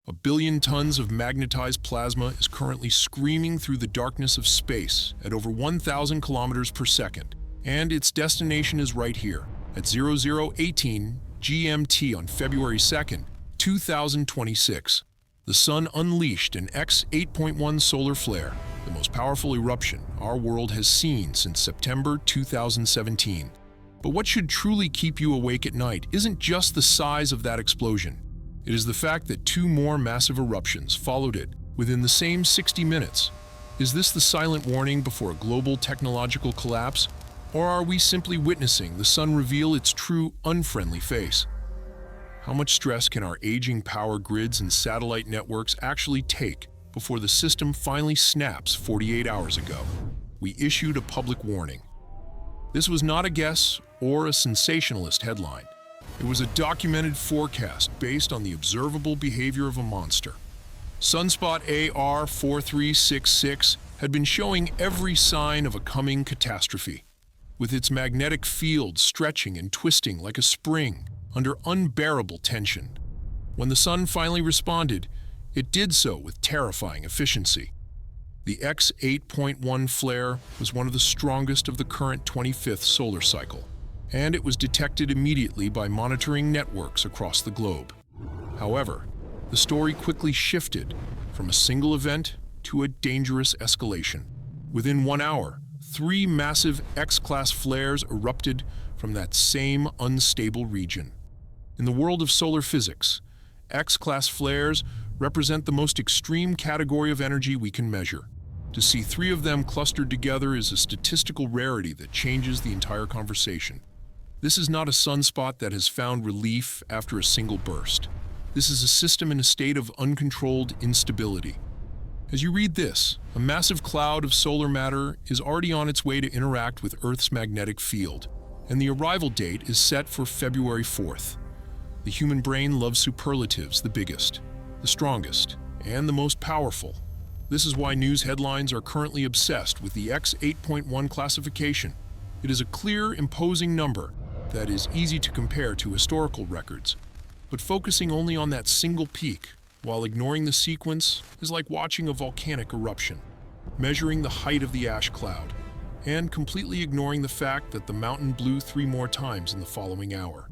A billion tons of magnetized plasma is currently screaming through the darkness of space at over 1,000 kilometers per second, and its destination is right here, at 0018 GMT on February 2nd, 2026. The Sun unleashed an X8.1 solar flare, the most powerful eruption our world has seen since September 2017. But what should truly keep you awake at night isn't just the size of that explosion. It is the fact that two more massive eruptions followed it within the same 60 minutes. Is this the silent warning before a global technological collapse? Or are we simply witnessing the Sun reveal its true, unfriendly face? How much stress can our aging power grids and satellite networks actually take before the system finally snaps 48 hours ago? We issued a public warning. This was not a guess or a sensationalist headline. It was a documented forecast based on the observable behavior of a monster. Sunspot AR4366 had been showing every sign of a coming catastrophe, with its magnetic field stretching and twisting like a spring under unbearable tension. When the Sun finally responded, it did so with terrifying efficiency. The X8.1 flare was one of the strongest of the current 25th solar cycle, and it was detected immediately by monitoring networks across the globe. However, the story quickly shifted from a single event to a dangerous escalation. Within 1 hour, 3 massive X-class flares erupted from that same unstable region. In the world of solar physics, X-class flares represent the most extreme category of energy we can measure. To see 3 of them clustered together is a statistical rarity that changes the entire conversation. This is not a sunspot that has found relief after a single burst. This is a system in a state of uncontrolled instability. As you read this, a massive cloud of solar matter is already on its way to interact with Earth's magnetic field, and the arrival date is set for February 4th. The human brain loves superlatives, the biggest, the strongest, and the most powerful. This is why news headlines are currently obsessed with the X8.1 classification. It is a clear, imposing number that is easy to compare to historical records, but focusing only on that single peak while ignoring the sequence is like watching a volcanic eruption, measuring the height of the ash cloud, and completely ignoring the fact that the mountain blew 3 more times in the following hour.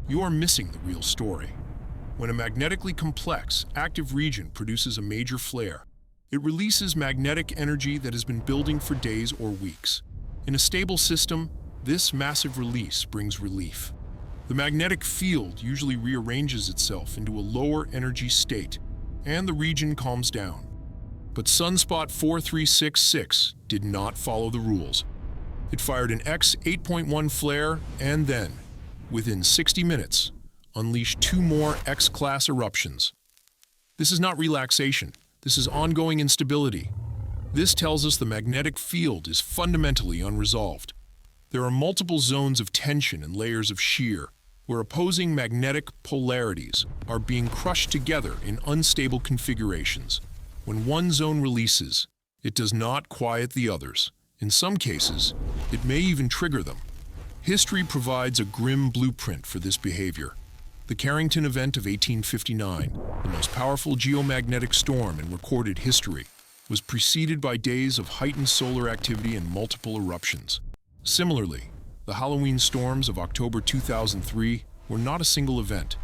You are missing the real story. When a magnetically complex, active region produces a major flare, it releases magnetic energy that has been building for days or weeks. In a stable system, this massive release brings relief. The magnetic field usually rearranges itself into a lower energy state, and the region calms down. But Sunspot 4366 did not follow the rules. It fired an X8.1 flare and then, within 60 minutes, unleashed 2 more X-class eruptions. This is not relaxation. This is ongoing instability. This tells us the magnetic field is fundamentally unresolved. There are multiple zones of tension and layers of shear, where opposing magnetic polarities are being crushed together in unstable configurations. When one zone releases, it does not quiet the others. In some cases, it may even trigger them. History provides a grim blueprint for this behavior. The Carrington event of 1859, the most powerful geomagnetic storm in recorded history, was preceded by days of heightened solar activity and multiple eruptions. Similarly, the Halloween storms of October 2003 were not a single event.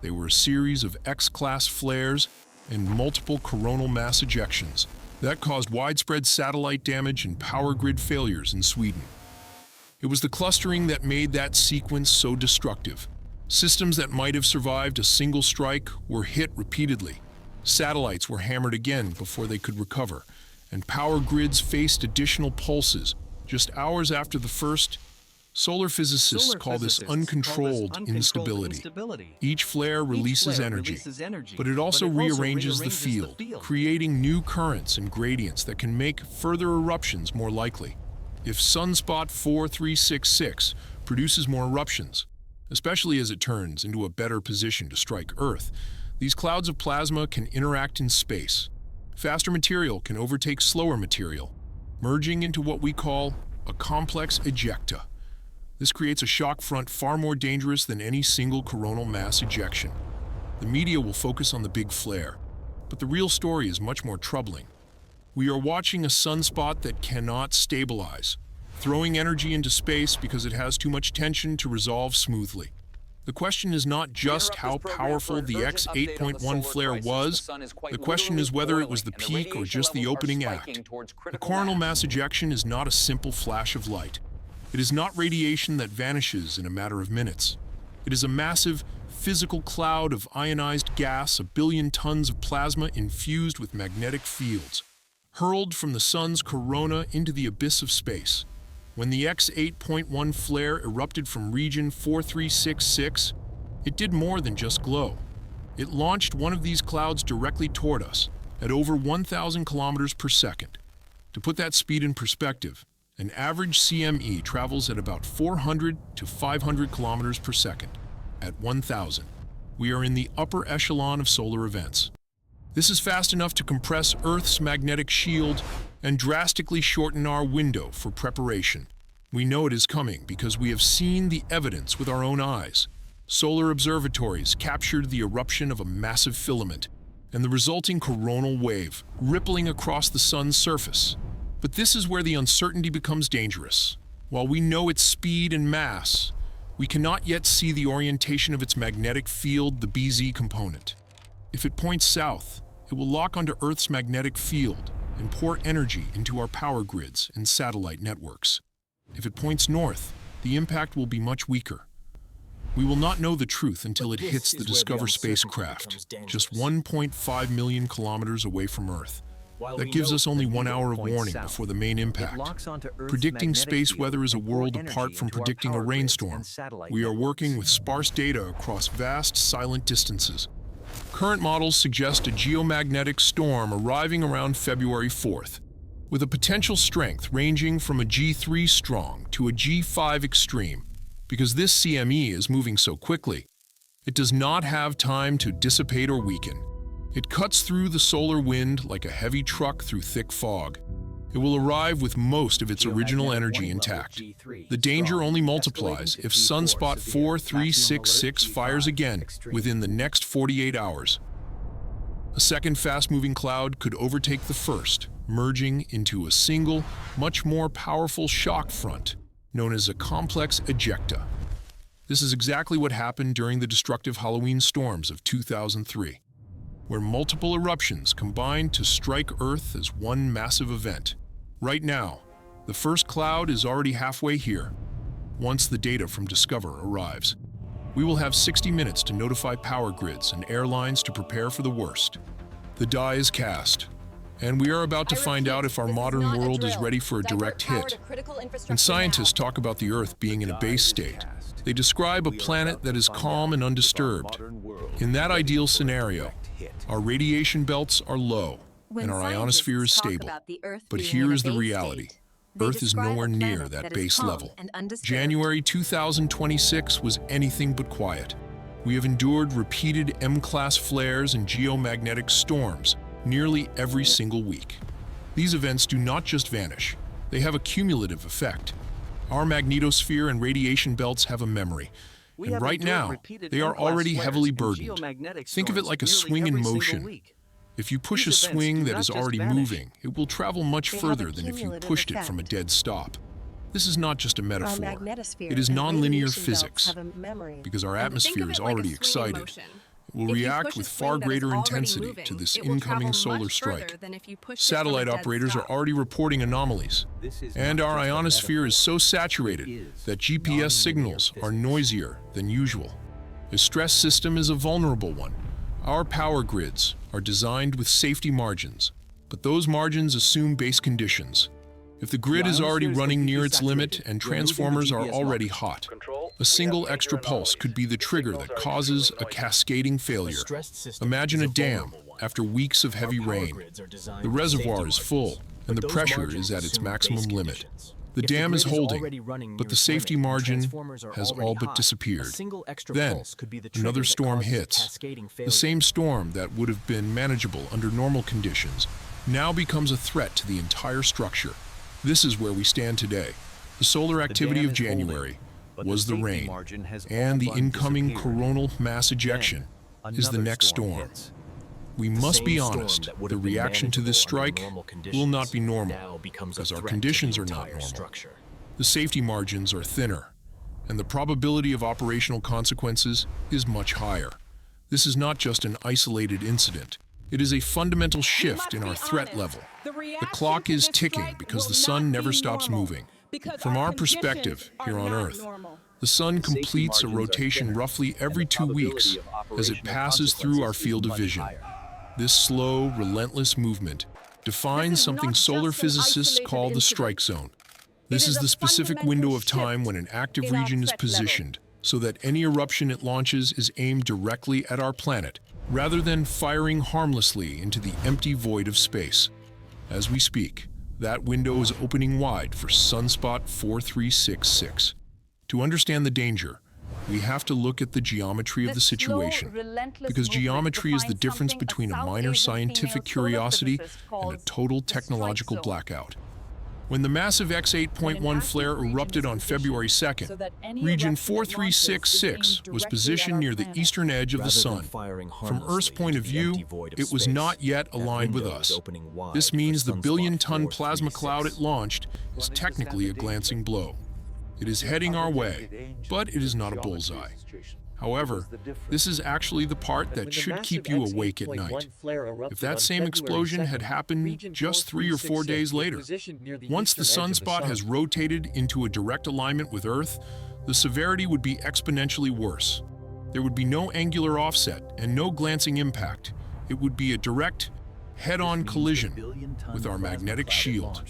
They were a series of X-class flares and multiple coronal mass ejections that caused widespread satellite damage and power grid failures in Sweden. It was the clustering that made that sequence so destructive. Systems that might have survived a single strike were hit repeatedly. Satellites were hammered again before they could recover, and power grids faced additional pulses just hours after the first. Solar physicists call this uncontrolled instability. Each flare releases energy, but it also rearranges the field, creating new currents and gradients that can make further eruptions more likely. If Sunspot 4366 produces more eruptions, especially as it turns into a better position to strike Earth, these clouds of plasma can interact in space. Faster material can overtake slower material, merging into what we call a complex ejecta. This creates a shock front far more dangerous than any single coronal mass ejection. The media will focus on the big flare, but the real story is much more troubling. We are watching a sunspot that cannot stabilize, throwing energy into space because it has too much tension to resolve smoothly. The question is not just how powerful the X8.1 flare was, the question is whether it was the peak or just the opening act. The coronal mass ejection is not a simple flash of light. It is not radiation that vanishes in a matter of minutes. It is a massive, physical cloud of ionized gas, 1 billion tons of plasma infused with magnetic fields, hurled from the sun's corona into the abyss of space. When the X8.1 flare erupted from region 4366, it did more than just glow. It launched one of these clouds directly toward us at over 1,000 kilometers per second. To put that speed in perspective, an average CME travels at about 400 to 500 kilometers per second. At 1,000, we are in the upper echelon of solar events. This is fast enough to compress Earth's magnetic shield and drastically shorten our window for preparation. We know it is coming because we have seen the evidence with our own eyes. Solar observatories captured the eruption of a massive filament and the resulting coronal wave rippling across the sun's surface. But this is where the uncertainty becomes dangerous. While we know its speed and mass, we cannot yet see the orientation of its magnetic field, the BZ component. If it points south, it will lock onto Earth's magnetic field and pour energy into our power grids and satellite networks. If it points north, the impact will be much weaker. We will not know the truth until it hits the Discover spacecraft, just 1.5 million kilometers away from Earth. That gives us only 1 hour of warning before the main impact. Predicting space weather is a world apart from predicting a rainstorm. We are working with sparse data across vast, silent distances. Current models suggest a geomagnetic storm arriving around February 4th, with a potential strength ranging from a G3 strong to a G5 extreme. Because this CME is moving so quickly, it does not have time to dissipate or weaken. It cuts through the solar wind like a heavy truck through thick fog. It will arrive with most of its original energy intact. The danger only multiplies if Sunspot 4366 fires again within the next 48 hours. A second fast-moving cloud could overtake the first, merging into a single, much more powerful shock front, known as a complex ejecta. This is exactly what happened during the destructive Halloween storms of 2003, where multiple eruptions combined to strike Earth as one massive event. Right now, the first cloud is already halfway here. Once the data from Discover arrives, we will have 60 minutes to notify power grids and airlines to prepare for the worst. The die is cast, and we are about to find out if our modern world is ready for a direct hit. When scientists talk about the Earth being in a base state, they describe a planet that is calm and undisturbed. In that ideal scenario, our radiation belts are low, and our ionosphere is stable. But here is the reality. Earth is nowhere near that base level. January 2026 was anything but quiet. We have endured repeated M-class flares and geomagnetic storms nearly every single week. These events do not just vanish, they have a cumulative effect. Our magnetosphere and radiation belts have a memory, and right now, they are already heavily burdened. Think of it like a swing in motion. If you push a swing that is already moving, it will travel much further than if you pushed it from a dead stop. This is not just a metaphor. It is nonlinear physics, because our atmosphere is already excited. It will react with far greater intensity to this incoming solar strike. Satellite operators are already reporting anomalies, and our ionosphere is so saturated that GPS signals are noisier than usual. The stress system is a vulnerable one. Our power grids are designed with safety margins, but those margins assume base conditions. If the grid is already running near its limit and transformers are already hot, a single extra pulse could be the trigger that causes a cascading failure. Imagine a dam after weeks of heavy rain. The reservoir is full, and the pressure is at its maximum limit. The dam is holding, but the safety margin has all but disappeared. Then, another storm hits. The same storm that would have been manageable under normal conditions now becomes a threat to the entire structure. This is where we stand today. The solar activity of January was the rain and the incoming coronal mass ejection. is the next storm. We must be honest, the reaction to this strike will not be normal, because our conditions are not normal. The safety margins are thinner, and the probability of operational consequences is much higher. This is not just an isolated incident. It is a fundamental shift in our threat level. The clock is ticking because the sun never stops moving. From our perspective here on Earth, the sun completes a rotation roughly every 2 weeks as it passes through our field of vision. This slow, relentless movement defines something solar physicists call the strike zone. This is the specific window of time when an active region is positioned so that any eruption it launches is aimed directly at our planet, rather than firing harmlessly into the empty void of space. As we speak, that window is opening wide for Sunspot AR4366. To understand the danger, we have to look at the geometry of the situation, because geometry is the difference between a minor scientific curiosity and a total technological blackout. When the massive X8.1 flare erupted on February 2nd, region 4366 was positioned near the eastern edge of the Sun. From Earth's point of view, it was not yet aligned with us. This means the billion-ton plasma cloud it launched is technically a glancing blow. It is heading our way, but it is not a bullseye. However, this is actually the part that should keep you awake at night. If that same explosion had happened just 3 or 4 days later, once the sunspot has rotated into a direct alignment with Earth, the severity would be exponentially worse. There would be no angular offset and no glancing impact. It would be a direct, head-on collision with our magnetic shield.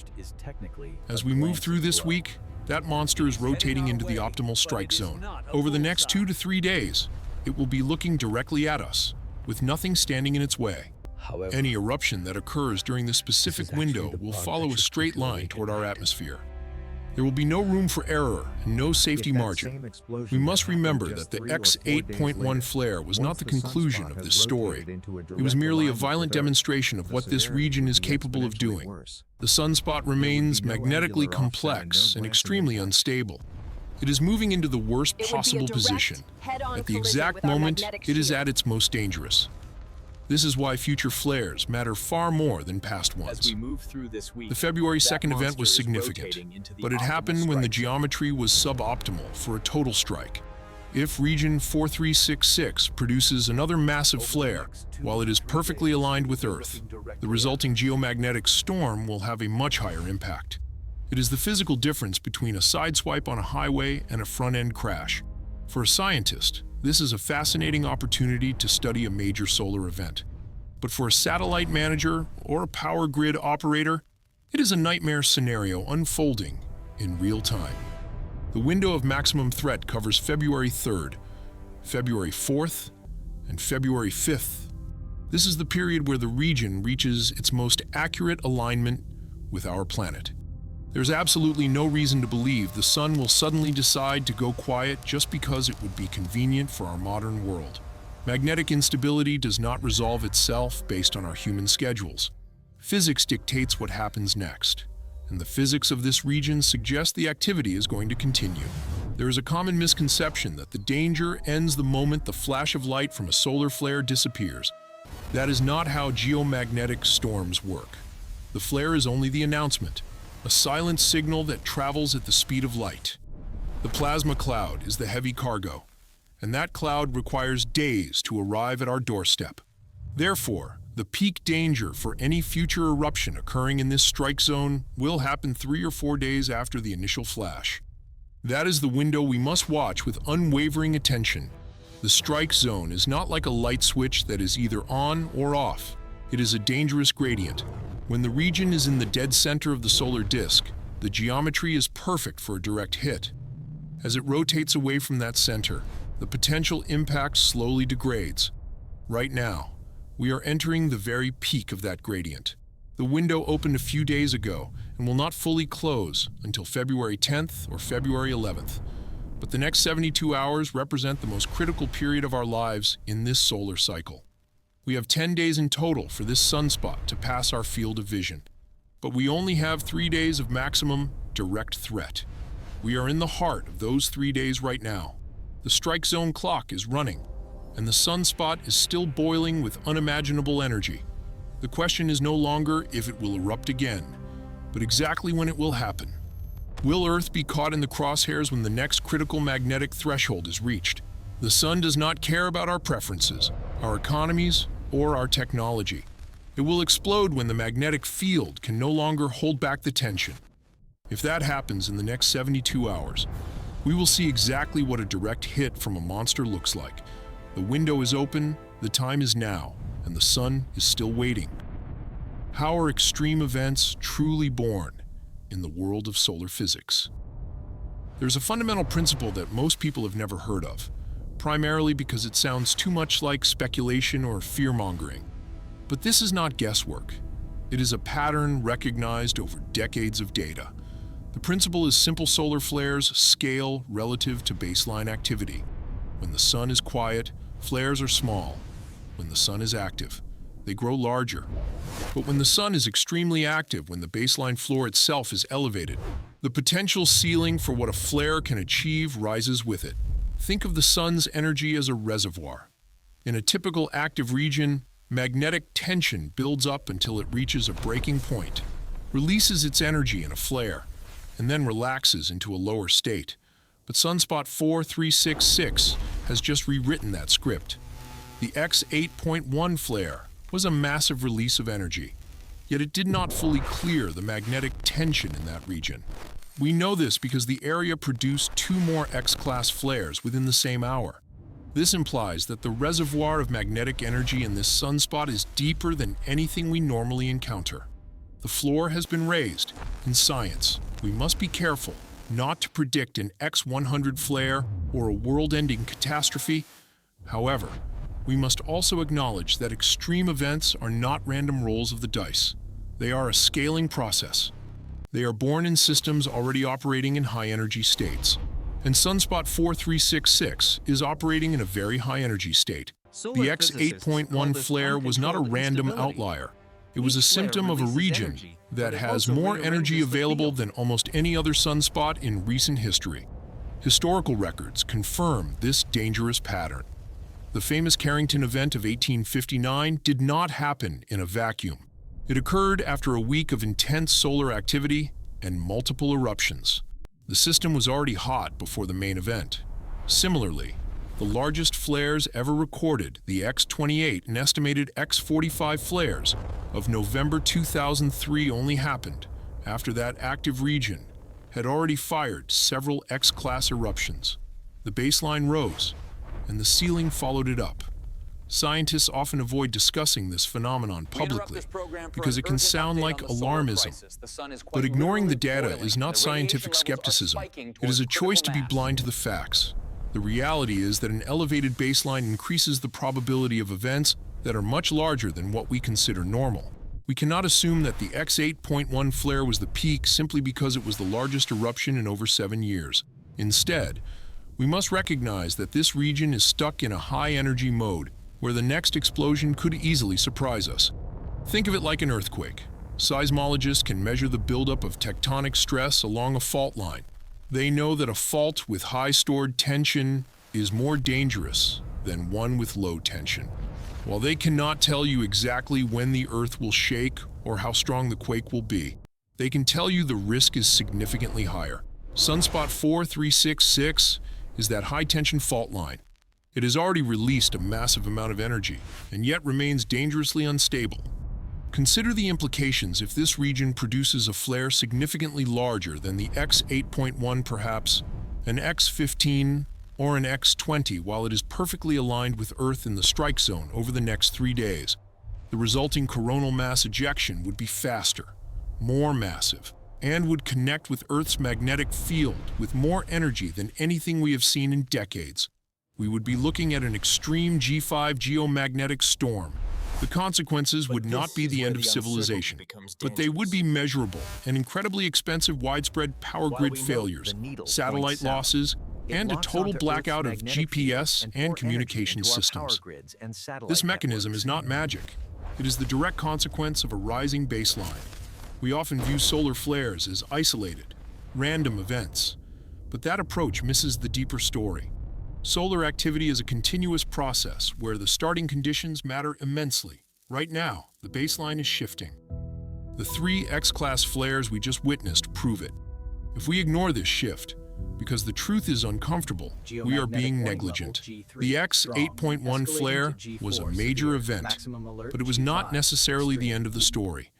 As we move through this week, that monster is rotating into the optimal strike zone. Over the next 2 to 3 days, it will be looking directly at us, with nothing standing in its way. Any eruption that occurs during this specific window will follow a straight line toward our atmosphere. There will be no room for error and no safety margin. We must remember that the X8.1 flare was not the conclusion of this story. It was merely a violent demonstration of what this region is capable of doing. The sunspot remains magnetically complex and extremely unstable. It is moving into the worst possible position, at the exact moment it is at its most dangerous. This is why future flares matter far more than past ones. The February 2nd event was significant, but it happened when the geometry was suboptimal for a total strike. If region 4366 produces another massive flare while it is perfectly aligned with Earth, the resulting geomagnetic storm will have a much higher impact. It is the physical difference between a sideswipe on a highway and a front-end crash. For a scientist, this is a fascinating opportunity to study a major solar event. But for a satellite manager or a power grid operator, it is a nightmare scenario unfolding in real time. The window of maximum threat covers February 3rd, February 4th, and February 5th. This is the period where the region reaches its most accurate alignment with our planet. There's absolutely no reason to believe the sun will suddenly decide to go quiet just because it would be convenient for our modern world. Magnetic instability does not resolve itself based on our human schedules. Physics dictates what happens next, and the physics of this region suggest the activity is going to continue. There is a common misconception that the danger ends the moment the flash of light from a solar flare disappears. That is not how geomagnetic storms work. The flare is only the announcement, a silent signal that travels at the speed of light. The plasma cloud is the heavy cargo, and that cloud requires days to arrive at our doorstep. Therefore, the peak danger for any future eruption occurring in this strike zone will happen 3 or 4 days after the initial flash. That is the window we must watch with unwavering attention. The strike zone is not like a light switch that is either on or off. It is a dangerous gradient. When the region is in the dead center of the solar disk, the geometry is perfect for a direct hit. As it rotates away from that center, the potential impact slowly degrades. Right now, we are entering the very peak of that gradient. The window opened a few days ago and will not fully close until February 10th or February 11th. But the next 72 hours represent the most critical period of our lives in this solar cycle. We have 10 days in total for this sunspot to pass our field of vision. But we only have 3 days of maximum direct threat. We are in the heart of those 3 days right now. The strike zone clock is running. and the sunspot is still boiling with unimaginable energy. The question is no longer if it will erupt again, but exactly when it will happen. Will Earth be caught in the crosshairs when the next critical magnetic threshold is reached? The sun does not care about our preferences, our economies, or our technology. It will explode when the magnetic field can no longer hold back the tension. If that happens in the next 72 hours, we will see exactly what a direct hit from a monster looks like. The window is open, the time is now, and the sun is still waiting. How are extreme events truly born in the world of solar physics? There's a fundamental principle that most people have never heard of, primarily because it sounds too much like speculation or fear-mongering. But this is not guesswork. It is a pattern recognized over decades of data. The principle is simple: solar flares scale relative to baseline activity. When the sun is quiet, flares are small. When the sun is active, they grow larger. But when the sun is extremely active, when the baseline floor itself is elevated, the potential ceiling for what a flare can achieve rises with it. Think of the sun's energy as a reservoir. In a typical active region, magnetic tension builds up until it reaches a breaking point, releases its energy in a flare, and then relaxes into a lower state. But Sunspot AR4366 has just rewritten that script. The X8.1 flare was a massive release of energy, yet it did not fully clear the magnetic tension in that region. We know this because the area produced 2 more X-class flares within the same hour. This implies that the reservoir of magnetic energy in this sunspot is deeper than anything we normally encounter. The floor has been raised. In science, we must be careful not to predict an X100 flare or a world-ending catastrophe. However, we must also acknowledge that extreme events are not random rolls of the dice. They are a scaling process. They are born in systems already operating in high-energy states. And Sunspot AR4366 is operating in a very high-energy state. The X8.1 flare was not a random outlier. It was a symptom of a region that has more energy available than almost any other sunspot in recent history. Historical records confirm this dangerous pattern. The famous Carrington event of 1859 did not happen in a vacuum. It occurred after a week of intense solar activity and multiple eruptions. The system was already hot before the main event. Similarly, the largest flares ever recorded, the X28 and estimated X45 flares of November 2003, only happened after that active region had already fired several X-class eruptions. The baseline rose, and the ceiling followed it up. Scientists often avoid discussing this phenomenon publicly because it can sound like alarmism. But ignoring the data is not scientific skepticism. It is a choice to be blind to the facts. The reality is that an elevated baseline increases the probability of events that are much larger than what we consider normal. We cannot assume that the X8.1 flare was the peak simply because it was the largest eruption in over 7 years. Instead, we must recognize that this region is stuck in a high-energy mode where the next explosion could easily surprise us. Think of it like an earthquake. Seismologists can measure the buildup of tectonic stress along a fault line. They know that a fault with high stored tension is more dangerous than one with low tension. While they cannot tell you exactly when the Earth will shake or how strong the quake will be, they can tell you the risk is significantly higher. Sunspot AR4366 is that high-tension fault line. It has already released a massive amount of energy, and yet remains dangerously unstable. Consider the implications if this region produces a flare significantly larger than the X8.1, perhaps an X15 or an X20, while it is perfectly aligned with Earth in the strike zone over the next 3 days. The resulting coronal mass ejection would be faster, more massive, and would connect with Earth's magnetic field with more energy than anything we have seen in decades. We would be looking at an extreme G5 geomagnetic storm. The consequences would not be the end of civilization, but they would be measurable and incredibly expensive: widespread power grid failures, satellite losses, and a total blackout of GPS and communication systems. This mechanism is not magic. It is the direct consequence of a rising baseline. We often view solar flares as isolated, random events, but that approach misses the deeper story. Solar activity is a continuous process where the starting conditions matter immensely. Right now, the baseline is shifting. The 3 X-class flares we just witnessed prove it. If we ignore this shift, because the truth is uncomfortable, we are being negligent. The X8.1 flare was a major event, but it was not necessarily the end of the story.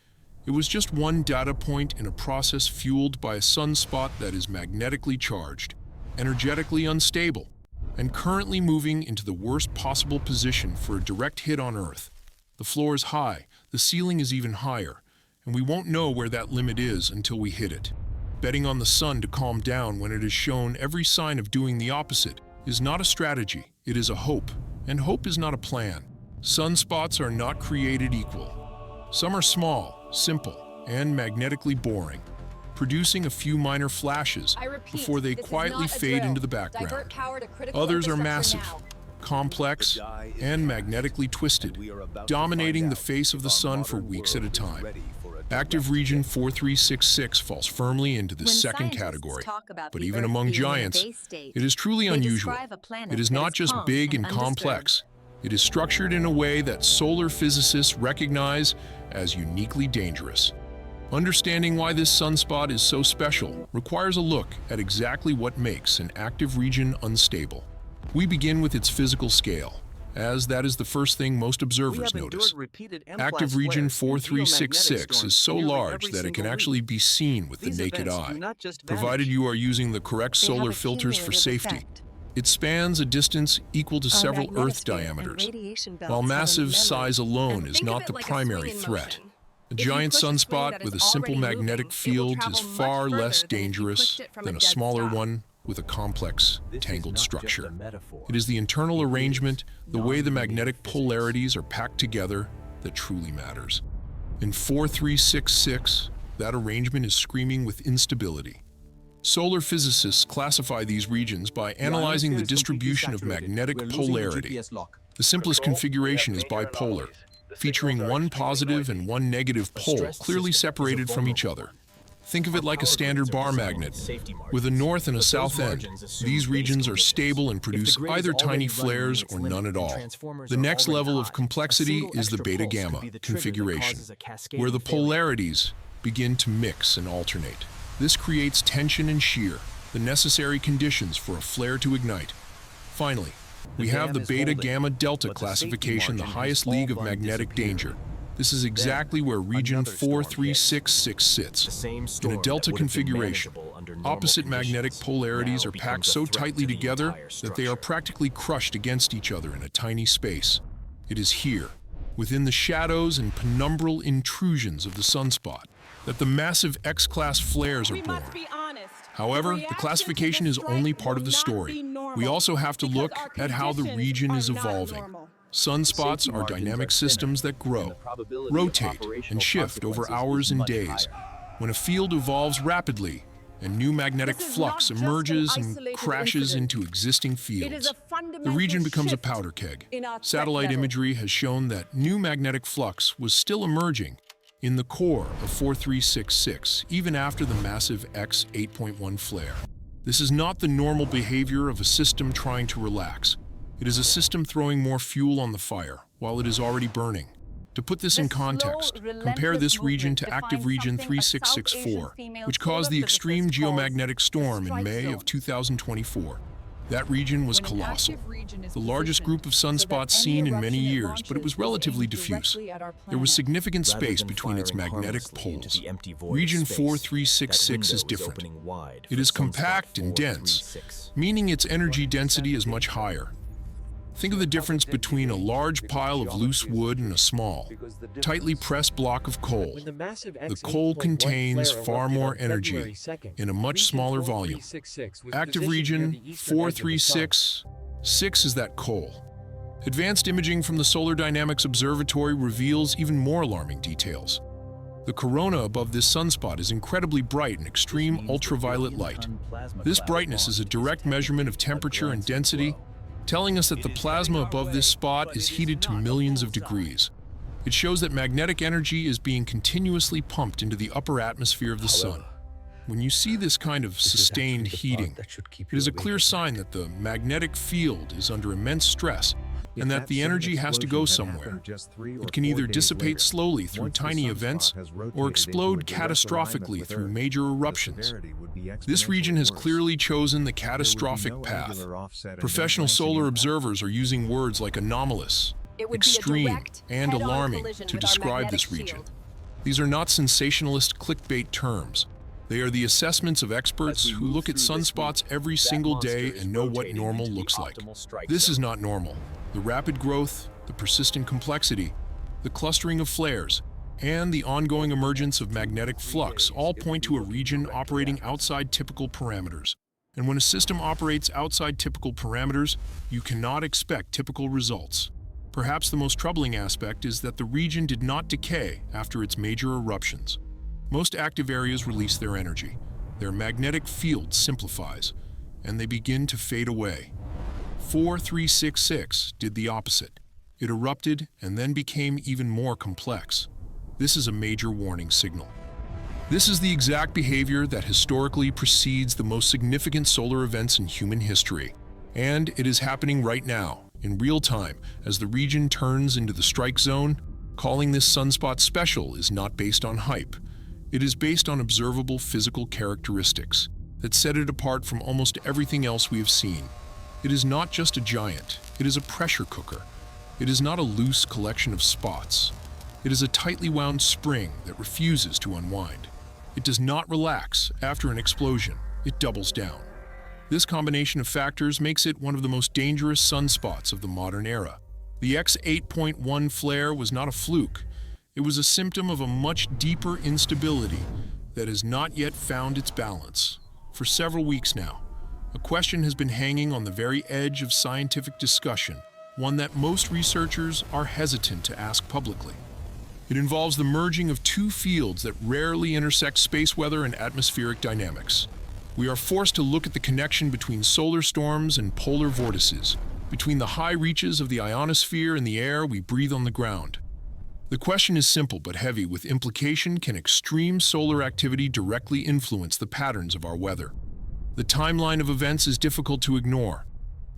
It was just one data point in a process fueled by a sunspot that is magnetically charged, energetically unstable, and currently moving into the worst possible position for a direct hit on Earth. The floor is high, the ceiling is even higher, and we won't know where that limit is until we hit it. Betting on the sun to calm down when it has shown every sign of doing the opposite is not a strategy, it is a hope, and hope is not a plan. Sunspots are not created equal. Some are small, simple, and magnetically boring, producing a few minor flashes before they quietly fade into the background. Others are massive, complex, and magnetically twisted, dominating the face of the sun for weeks at a time. Active region 4366 falls firmly into this second category, but even among giants, it is truly unusual. It is not just big and complex. It is structured in a way that solar physicists recognize as uniquely dangerous. Understanding why this sunspot is so special requires a look at exactly what makes an active region unstable. We begin with its physical scale, as that is the first thing most observers notice. Active region 4366 is so large that it can actually be seen with the naked eye, provided you are using the correct solar filters for safety. It spans a distance equal to several Earth diameters, while massive size alone is not the primary threat. A giant sunspot with a simple magnetic field is far less dangerous than a smaller one with a complex, tangled structure. It is the internal arrangement, the way the magnetic polarities are packed together, that truly matters. In 4366, that arrangement is screaming with instability. Solar physicists classify these regions by analyzing the distribution of magnetic polarity. The simplest configuration is bipolar, featuring one positive and one negative pole clearly separated from each other. Think of it like a standard bar magnet, with a north and a south end. These regions are stable and produce either tiny flares or none at all. The next level of complexity is the beta-gamma configuration, where the polarities begin to mix and alternate. This creates tension and shear, the necessary conditions for a flare to ignite. Finally, we have the beta-gamma delta classification, the highest league of magnetic danger. This is exactly where region 4366 sits. In a delta configuration, opposite magnetic polarities are packed so tightly together that they are practically crushed against each other in a tiny space. It is here, within the shadows and penumbral intrusions of the sunspot, that the massive X-class flares are born. However, the classification is only part of the story. We also have to look at how the region is evolving. Sunspots are dynamic systems that grow, rotate, and shift over hours and days. When a field evolves rapidly, a new magnetic flux emerges and crashes into existing fields, the region becomes a powder keg. Satellite imagery has shown that new magnetic flux was still emerging in the core of 4366, even after the massive X8.1 flare. This is not the normal behavior of a system trying to relax. It is a system throwing more fuel on the fire while it is already burning. To put this in context, compare this region to active region 3664, which caused the Extreme Geomagnetic Storm in May of 2024. That region was colossal, the largest group of sunspots seen in many years, but it was relatively diffuse. There was significant space between its magnetic poles. Region 4366 is different. It is compact and dense, meaning its energy density is much higher. Think of the difference between a large pile of loose wood and a small, tightly pressed block of coal. The coal contains far more energy in a much smaller volume. Active region 4366 is that coal. Advanced imaging from the Solar Dynamics Observatory reveals even more alarming details. The corona above this sunspot is incredibly bright in extreme ultraviolet light. This brightness is a direct measurement of temperature and density, telling us that the plasma above this spot is heated to millions of degrees. It shows that magnetic energy is being continuously pumped into the upper atmosphere of the sun. When you see this kind of sustained heating, it is a clear sign that the magnetic field is under immense stress and that the energy has to go somewhere. It can either dissipate slowly through tiny events or explode catastrophically through major eruptions. This region has clearly chosen the catastrophic path. Professional solar observers are using words like anomalous, extreme, and alarming to describe this region. These are not sensationalist clickbait terms. They are the assessments of experts who look at sunspots every single day and know what normal looks like. This is not normal. The rapid growth, the persistent complexity, the clustering of flares, and the ongoing emergence of magnetic flux all point to a region operating outside typical parameters. And when a system operates outside typical parameters, you cannot expect typical results. Perhaps the most troubling aspect is that the region did not decay after its major eruptions. Most active areas release their energy. Their magnetic field simplifies, and they begin to fade away. 4366 did the opposite. It erupted and then became even more complex. This is a major warning signal. This is the exact behavior that historically precedes the most significant solar events in human history. And it is happening right now, in real time, as the region turns into the strike zone. Calling this sunspot special is not based on hype. It is based on observable physical characteristics that set it apart from almost everything else we have seen. It is not just a giant, it is a pressure cooker. It is not a loose collection of spots. It is a tightly wound spring that refuses to unwind. It does not relax after an explosion, it doubles down. This combination of factors makes it one of the most dangerous sunspots of the modern era. The X8.1 flare was not a fluke. It was a symptom of a much deeper instability that has not yet found its balance. For several weeks now, a question has been hanging on the very edge of scientific discussion, one that most researchers are hesitant to ask publicly. It involves the merging of two fields that rarely intersect space weather and atmospheric dynamics. We are forced to look at the connection between solar storms and polar vortices, between the high reaches of the ionosphere and the air we breathe on the ground. The question is simple but heavy with implication: can extreme solar activity directly influence the patterns of our weather? The timeline of events is difficult to ignore.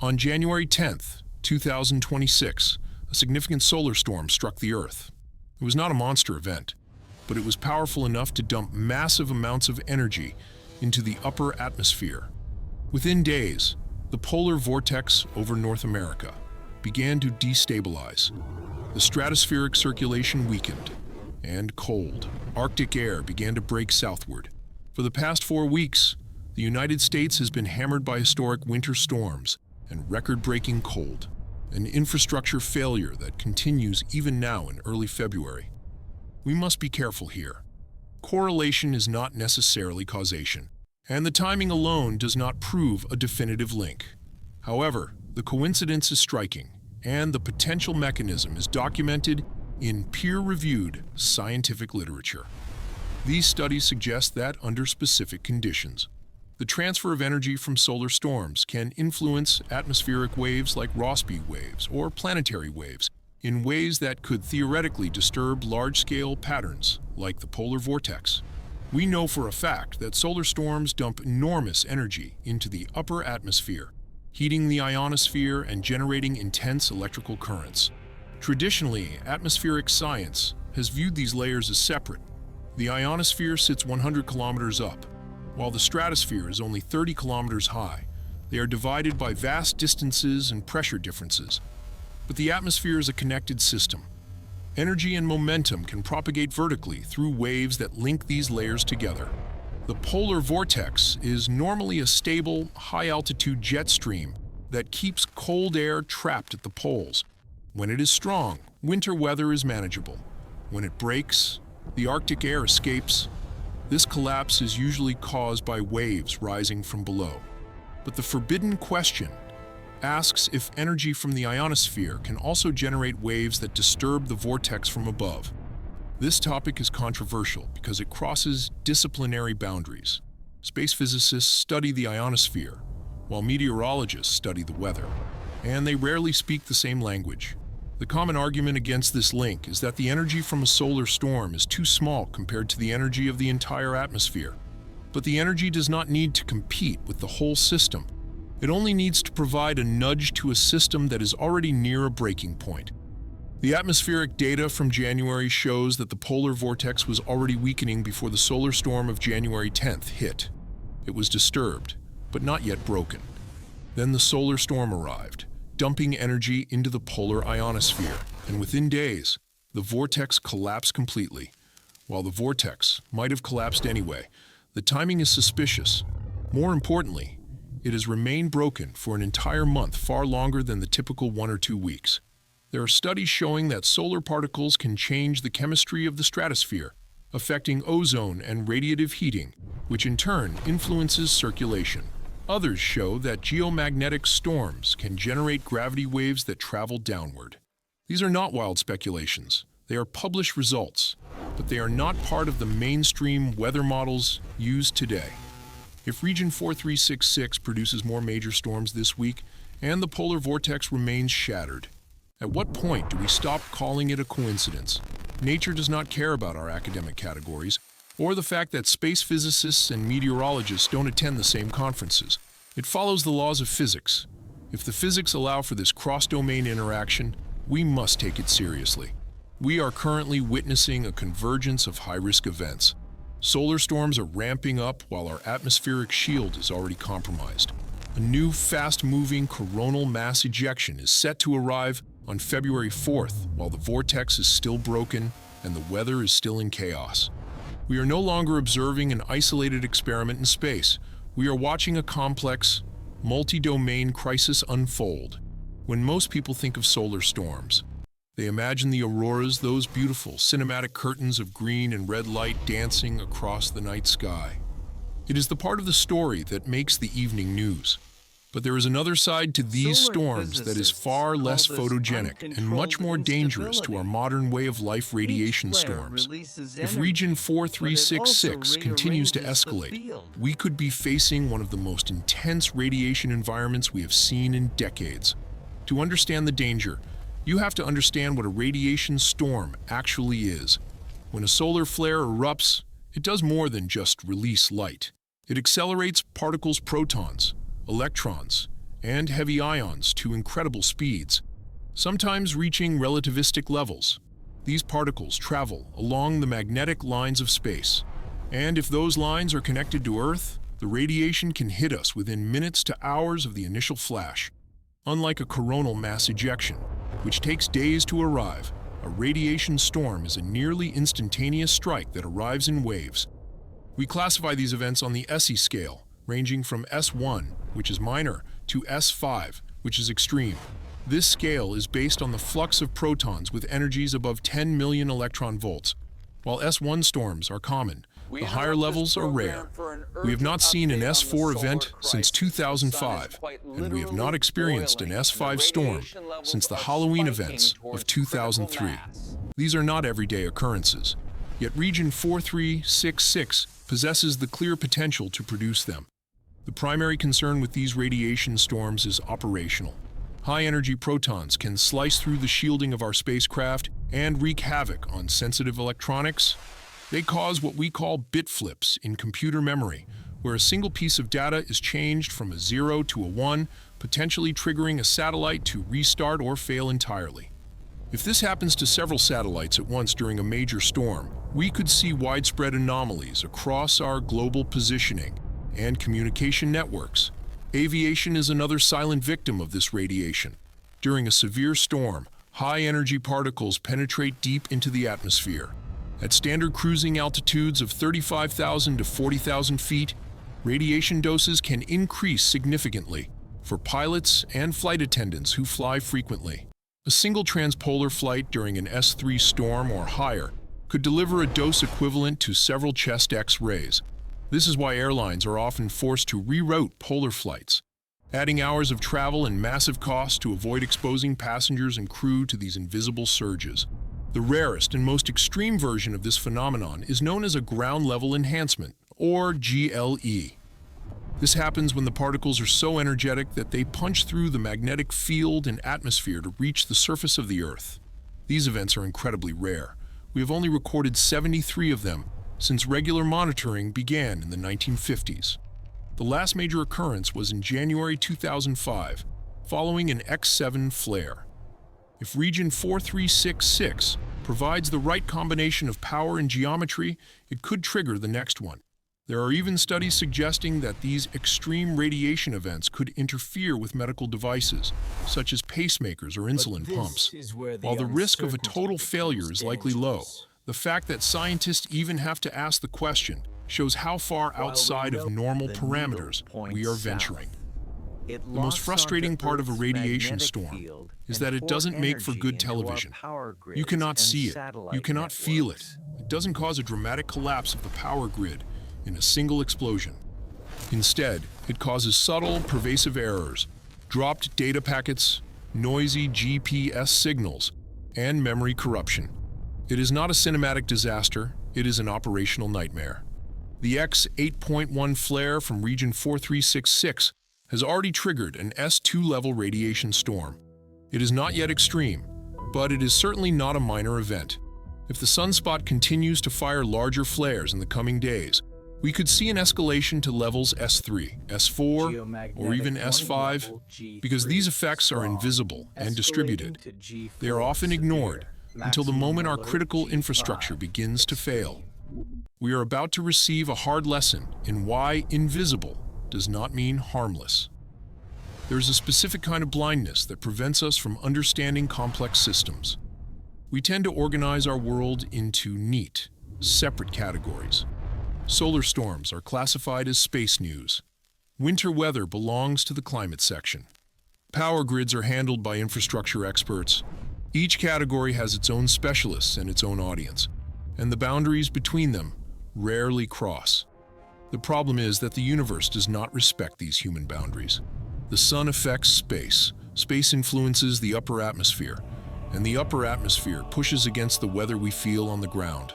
On January 10th, 2026, a significant solar storm struck the Earth. It was not a monster event, but it was powerful enough to dump massive amounts of energy into the upper atmosphere. Within days, the polar vortex over North America began to destabilize. The stratospheric circulation weakened, and cold, Arctic air began to break southward. For the past 4 weeks, the United States has been hammered by historic winter storms and record-breaking cold, an infrastructure failure that continues even now in early February. We must be careful here. Correlation is not necessarily causation, and the timing alone does not prove a definitive link. However, the coincidence is striking, and the potential mechanism is documented in peer-reviewed scientific literature. These studies suggest that under specific conditions, the transfer of energy from solar storms can influence atmospheric waves like Rossby waves or planetary waves in ways that could theoretically disturb large-scale patterns like the polar vortex. We know for a fact that solar storms dump enormous energy into the upper atmosphere, heating the ionosphere and generating intense electrical currents. Traditionally, atmospheric science has viewed these layers as separate. The ionosphere sits 100 kilometers up, while the stratosphere is only 30 kilometers high. They are divided by vast distances and pressure differences. But the atmosphere is a connected system. Energy and momentum can propagate vertically through waves that link these layers together. The polar vortex is normally a stable, high-altitude jet stream that keeps cold air trapped at the poles. When it is strong, winter weather is manageable. When it breaks, the Arctic air escapes. This collapse is usually caused by waves rising from below. But the forbidden question asks if energy from the ionosphere can also generate waves that disturb the vortex from above. This topic is controversial because it crosses disciplinary boundaries. Space physicists study the ionosphere, while meteorologists study the weather, and they rarely speak the same language. The common argument against this link is that the energy from a solar storm is too small compared to the energy of the entire atmosphere. But the energy does not need to compete with the whole system. It only needs to provide a nudge to a system that is already near a breaking point. The atmospheric data from January shows that the polar vortex was already weakening before the solar storm of January 10th hit. It was disturbed, but not yet broken. Then the solar storm arrived, dumping energy into the polar ionosphere, and within days, the vortex collapsed completely. While the vortex might have collapsed anyway, the timing is suspicious. More importantly, it has remained broken for an entire month, far longer than the typical 1 or 2 weeks. There are studies showing that solar particles can change the chemistry of the stratosphere, affecting ozone and radiative heating, which in turn influences circulation. Others show that geomagnetic storms can generate gravity waves that travel downward. These are not wild speculations. They are published results, but they are not part of the mainstream weather models used today. If Region 4366 produces more major storms this week, and the polar vortex remains shattered, at what point do we stop calling it a coincidence? Nature does not care about our academic categories, or the fact that space physicists and meteorologists don't attend the same conferences. It follows the laws of physics. If the physics allow for this cross-domain interaction, we must take it seriously. We are currently witnessing a convergence of high-risk events. Solar storms are ramping up while our atmospheric shield is already compromised. A new fast-moving coronal mass ejection is set to arrive on February 4th while the vortex is still broken and the weather is still in chaos. We are no longer observing an isolated experiment in space. We are watching a complex, multi-domain crisis unfold. When most people think of solar storms, they imagine the auroras, those beautiful cinematic curtains of green and red light dancing across the night sky. It is the part of the story that makes the evening news. But there is another side to these storms that is far less photogenic and much more dangerous to our modern way of life: radiation storms. If Region 4366 continues to escalate, we could be facing one of the most intense radiation environments we have seen in decades. To understand the danger, you have to understand what a radiation storm actually is. When a solar flare erupts, it does more than just release light. It accelerates particles, protons, electrons, and heavy ions to incredible speeds, sometimes reaching relativistic levels. These particles travel along the magnetic lines of space, and if those lines are connected to Earth, the radiation can hit us within minutes to hours of the initial flash. Unlike a coronal mass ejection, which takes days to arrive, a radiation storm is a nearly instantaneous strike that arrives in waves. We classify these events on the SE scale, ranging from S1, which is minor, to S5, which is extreme. This scale is based on the flux of protons with energies above 10 million electron volts. While S1 storms are common, the higher levels are rare. We have not seen an S4 event since 2005, and we have not experienced an S5 storm since the Halloween events of 2003. These are not everyday occurrences, yet Region 4366 possesses the clear potential to produce them. The primary concern with these radiation storms is operational. High-energy protons can slice through the shielding of our spacecraft and wreak havoc on sensitive electronics. They cause what we call bit flips in computer memory, where a single piece of data is changed from a 0 to a 1, potentially triggering a satellite to restart or fail entirely. If this happens to several satellites at once during a major storm, we could see widespread anomalies across our global positioning and communication networks. Aviation is another silent victim of this radiation. During a severe storm, high-energy particles penetrate deep into the atmosphere. At standard cruising altitudes of 35,000 to 40,000 feet, radiation doses can increase significantly for pilots and flight attendants who fly frequently. A single transpolar flight during an S3 storm or higher could deliver a dose equivalent to several chest X-rays. This is why airlines are often forced to reroute polar flights, adding hours of travel and massive costs to avoid exposing passengers and crew to these invisible surges. The rarest and most extreme version of this phenomenon is known as a ground-level enhancement, or GLE. This happens when the particles are so energetic that they punch through the magnetic field and atmosphere to reach the surface of the Earth. These events are incredibly rare. We have only recorded 73 of them, since regular monitoring began in the 1950s. The last major occurrence was in January 2005, following an X7 flare. If region 4366 provides the right combination of power and geometry, it could trigger the next one. There are even studies suggesting that these extreme radiation events could interfere with medical devices, such as pacemakers or insulin pumps. While the risk of a total failure is likely low, the fact that scientists even have to ask the question shows how far outside of normal parameters we are venturing. The most frustrating part of a radiation storm is that it doesn't make for good television. You cannot see it, you cannot feel it. It doesn't cause a dramatic collapse of the power grid in a single explosion. Instead, it causes subtle, pervasive errors, dropped data packets, noisy GPS signals, and memory corruption. It is not a cinematic disaster, it is an operational nightmare. The X8.1 flare from region 4366 has already triggered an S2 level radiation storm. It is not yet extreme, but it is certainly not a minor event. If the sunspot continues to fire larger flares in the coming days, we could see an escalation to levels S3, S4, or even S5, because these effects are invisible and distributed. They are often ignored until the moment our critical infrastructure begins to fail. We are about to receive a hard lesson in why invisible does not mean harmless. There is a specific kind of blindness that prevents us from understanding complex systems. We tend to organize our world into neat, separate categories. Solar storms are classified as space news. Winter weather belongs to the climate section. Power grids are handled by infrastructure experts. Each category has its own specialists and its own audience, and the boundaries between them rarely cross. The problem is that the universe does not respect these human boundaries. The sun affects space. Space influences the upper atmosphere, and the upper atmosphere pushes against the weather we feel on the ground.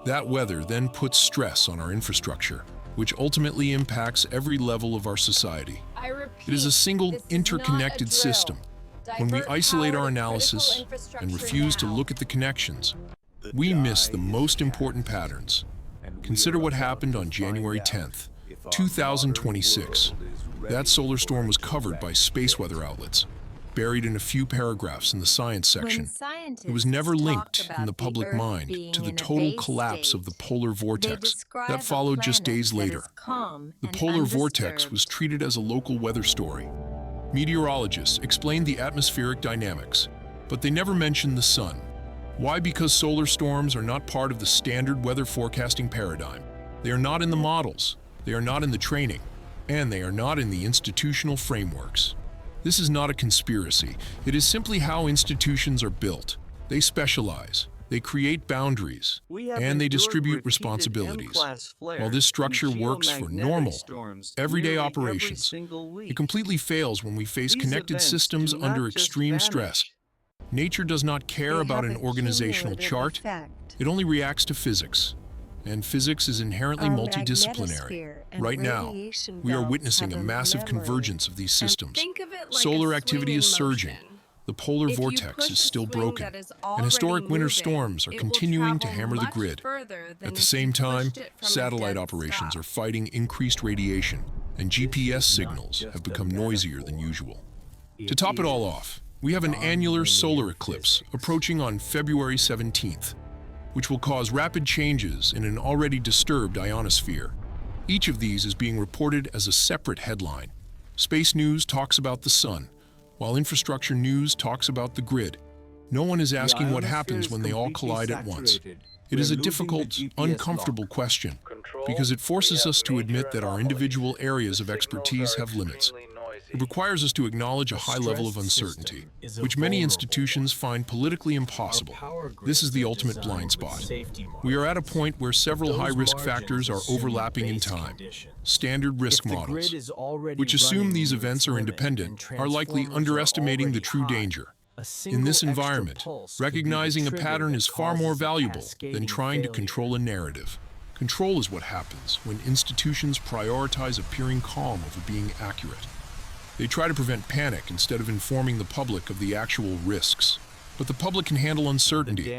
That weather then puts stress on our infrastructure, which ultimately impacts every level of our society. It is a single, interconnected system. When we isolate our analysis and refuse to look at the connections, we miss the most important patterns. Consider what happened on January 10th, 2026. That solar storm was covered by space weather outlets, buried in a few paragraphs in the science section. It was never linked in the public mind to the total collapse of the polar vortex that followed just days later. The polar vortex was treated as a local weather story. Meteorologists explained the atmospheric dynamics, but they never mentioned the sun. Why? Because solar storms are not part of the standard weather forecasting paradigm. They are not in the models, they are not in the training, and they are not in the institutional frameworks. This is not a conspiracy. It is simply how institutions are built. They specialize, they create boundaries, and they distribute responsibilities. While this structure works for normal, everyday operations, it completely fails when we face connected systems under extreme stress. Nature does not care about an organizational chart. It only reacts to physics. And physics is inherently multidisciplinary. Right now, we are witnessing a massive convergence of these systems. Solar activity is surging. The polar vortex is still broken, and historic winter storms are continuing to hammer the grid. At the same time, satellite operations are fighting increased radiation, and GPS signals have become noisier than usual. To top it all off, we have an annular solar eclipse approaching on February 17th, which will cause rapid changes in an already disturbed ionosphere. Each of these is being reported as a separate headline. Space news talks about the sun, while infrastructure news talks about the grid. No one is asking what happens when they all collide at once. It is a difficult, uncomfortable question, because it forces us to admit that our individual areas of expertise have limits. It requires us to acknowledge a high level of uncertainty, which many institutions find politically impossible. This is the ultimate blind spot. We are at a point where several high-risk factors are overlapping in time. Standard risk models, which assume these events are independent, are likely underestimating the true danger. In this environment, recognizing a pattern is far more valuable than trying to control a narrative. Control is what happens when institutions prioritize appearing calm over being accurate. They try to prevent panic instead of informing the public of the actual risks. But the public can handle uncertainty.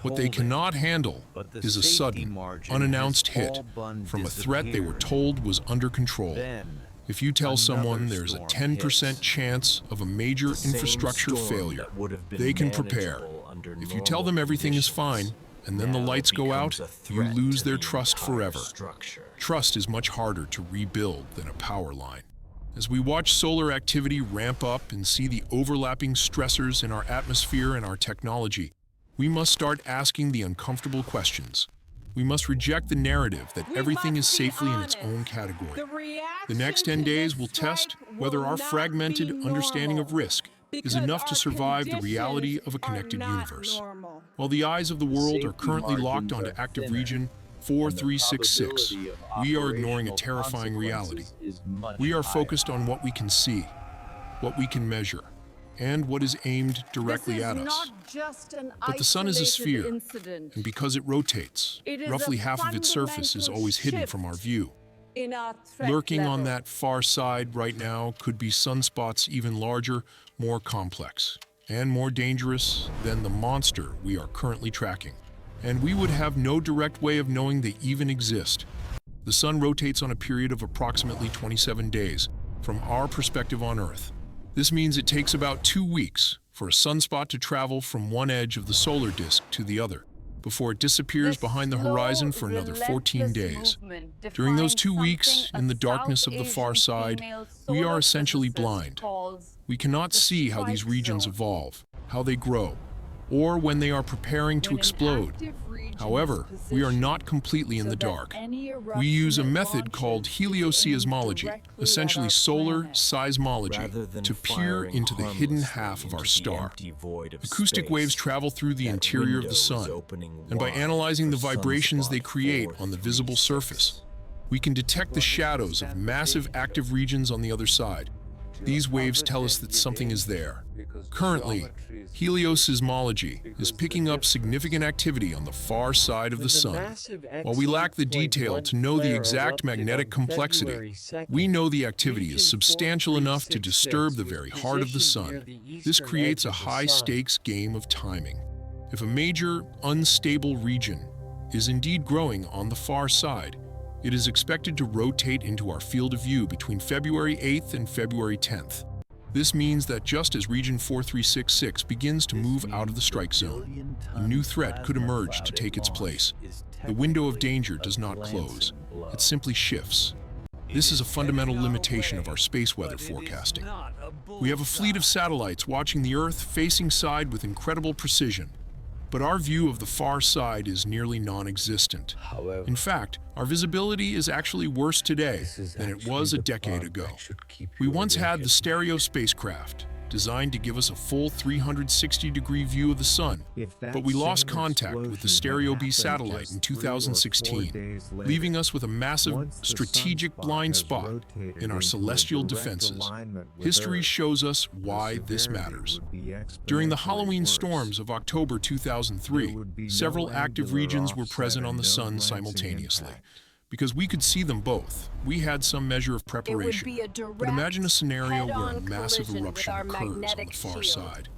What they cannot handle is a sudden, unannounced hit from a threat they were told was under control. If you tell someone there's a 10% chance of a major infrastructure failure, they can prepare. If you tell them everything is fine, and then the lights go out, you lose their trust forever. Trust is much harder to rebuild than a power line. As we watch solar activity ramp up and see the overlapping stressors in our atmosphere and our technology, we must start asking the uncomfortable questions. We must reject the narrative that everything is safely in its own category. The next 10 days will test whether our fragmented understanding of risk is enough to survive the reality of a connected universe. While the eyes of the world are currently locked onto active region 4366, we are ignoring a terrifying reality. We are focused on what we can see, what we can measure, and what is aimed directly at us. But the sun is a sphere, and because it rotates, roughly half of its surface is always hidden from our view. Lurking on that far side right now could be sunspots even larger, more complex, and more dangerous than the monster we are currently tracking. And we would have no direct way of knowing they even exist. The sun rotates on a period of approximately 27 days from our perspective on Earth. This means it takes about 2 weeks for a sunspot to travel from one edge of the solar disk to the other, before it disappears behind the horizon for another 14 days. During those 2 weeks, in the darkness of the far side, we are essentially blind. We cannot see how these regions evolve, how they grow, or when they are preparing to explode. However, we are not completely in the dark. We use a method called helioseismology, essentially solar seismology, to peer into the hidden half of our star. Acoustic waves travel through the interior of the sun, and by analyzing the vibrations they create on the visible surface, we can detect the shadows of massive active regions on the other side. These waves tell us that something is there. Currently, helioseismology is picking up significant activity on the far side of the sun. While we lack the detail to know the exact magnetic complexity, we know the activity is substantial enough to disturb the very heart of the sun. This creates a high-stakes game of timing. If a major, unstable region is indeed growing on the far side, it is expected to rotate into our field of view between February 8th and February 10th. This means that just as region 4366 begins to move out of the strike zone, a new threat could emerge to take its place. The window of danger does not close, it simply shifts. This is a fundamental limitation of our space weather forecasting. We have a fleet of satellites watching the Earth facing side with incredible precision, but our view of the far side is nearly non-existent. In fact, our visibility is actually worse today than it was a decade ago. We once had the stereo spacecraft, designed to give us a full 360-degree view of the sun, but we lost contact with the Stereo B satellite in 2016, leaving us with a massive strategic blind spot in our celestial defenses. History shows us why this matters. During the Halloween storms of October 2003, several active regions were present on the sun simultaneously. Because we could see them both, we had some measure of preparation. But imagine a scenario where a massive eruption occurs on the far side,